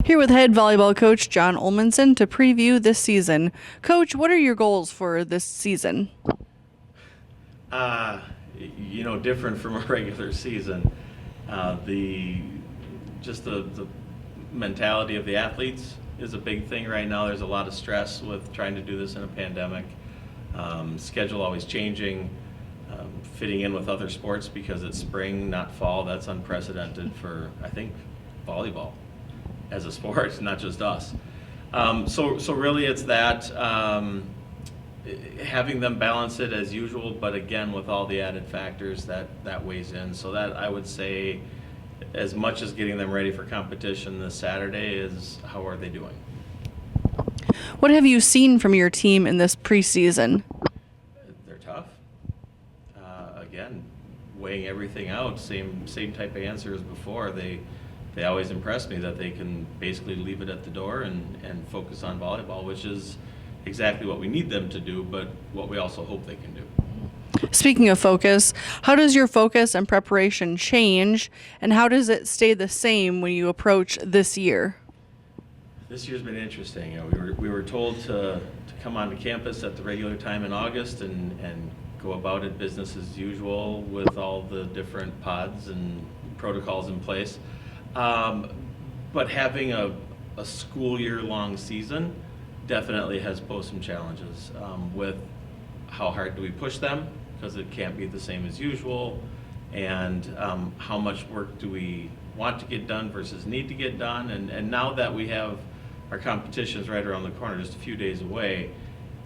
Here with head volleyball coach John Olmanson to preview this season. Coach, what are your goals for this season? Different from a regular season. The mentality of the athletes is a big thing right now. There's a lot of stress with trying to do this in a pandemic. Schedule always changing, fitting in with other sports because it's spring, not fall. That's unprecedented for, I think, volleyball as a sport, not just us. So really it's that, having them balance it as usual, but again, with all the added factors that weighs in. So that I would say, as much as getting them ready for competition this Saturday is how are they doing? What have you seen from your team in this preseason? They're tough. Again, weighing everything out, same type of answer as before. They always impress me that they can basically leave it at the door and focus on volleyball, which is exactly what we need them to do, but what we also hope they can do. Speaking of focus, how does your focus and preparation change, and how does it stay the same when you approach this year? This year's been interesting. We were told to come onto campus at the regular time in August and go about it business as usual with all the different pods and protocols in place. But having a school year long season definitely has posed some challenges with how hard do we push them, because it can't be the same as usual, and how much work do we want to get done versus need to get done. And now that we have our competitions right around the corner, just a few days away,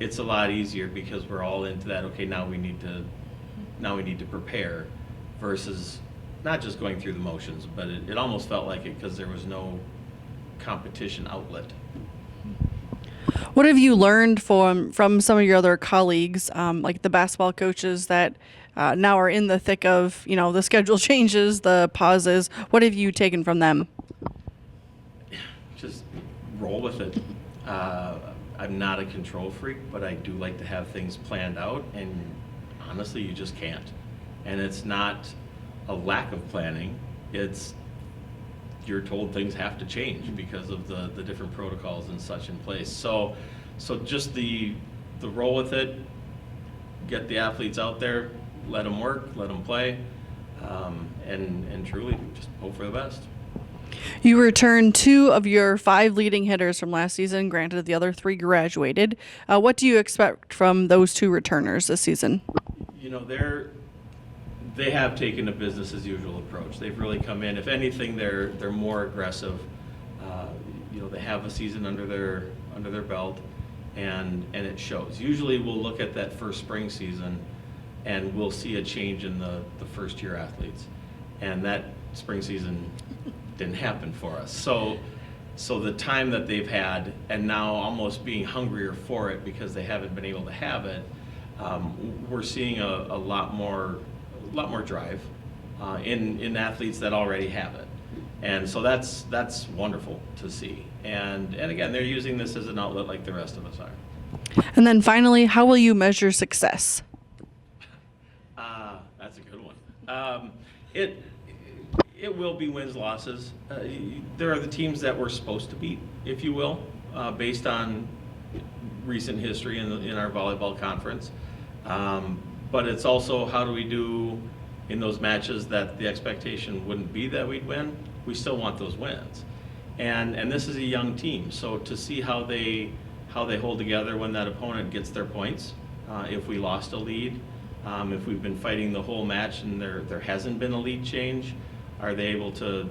it's a lot easier because we're all into that, okay, now we need to prepare, versus not just going through the motions, but it almost felt like it because there was no competition outlet. What have you learned from some of your other colleagues, like the basketball coaches that now are in the thick of, the schedule changes, the pauses? What have you taken from them? Just roll with it. I'm not a control freak, but I do like to have things planned out, and honestly, you just can't. And it's not a lack of planning, it's you're told things have to change because of the different protocols and such in place. So just the roll with it, get the athletes out there, let them work, let them play, and truly just hope for the best. You returned 2 of your 5 leading hitters from last season. Granted, the other 3 graduated. What do you expect from those 2 returners this season? They have taken a business as usual approach. They've really come in. If anything, they're more aggressive. They have a season under their belt, and it shows. Usually, we'll look at that first spring season, and we'll see a change in the first year athletes, and that spring season didn't happen for us. So the time that they've had, and now almost being hungrier for it because they haven't been able to have it, we're seeing a lot more drive in athletes that already have it, and so that's wonderful to see. And again, they're using this as an outlet like the rest of us are. And then finally, how will you measure success? That's a good one. It will be wins, losses. There are the teams that we're supposed to beat, if you will, based on recent history in our volleyball conference. But it's also how do we do in those matches that the expectation wouldn't be that we'd win. We still want those wins, and this is a young team, so to see how they hold together when that opponent gets their points. If we lost a lead, if we've been fighting the whole match and there hasn't been a lead change, are they able to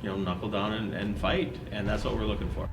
knuckle down and fight? And that's what we're looking for.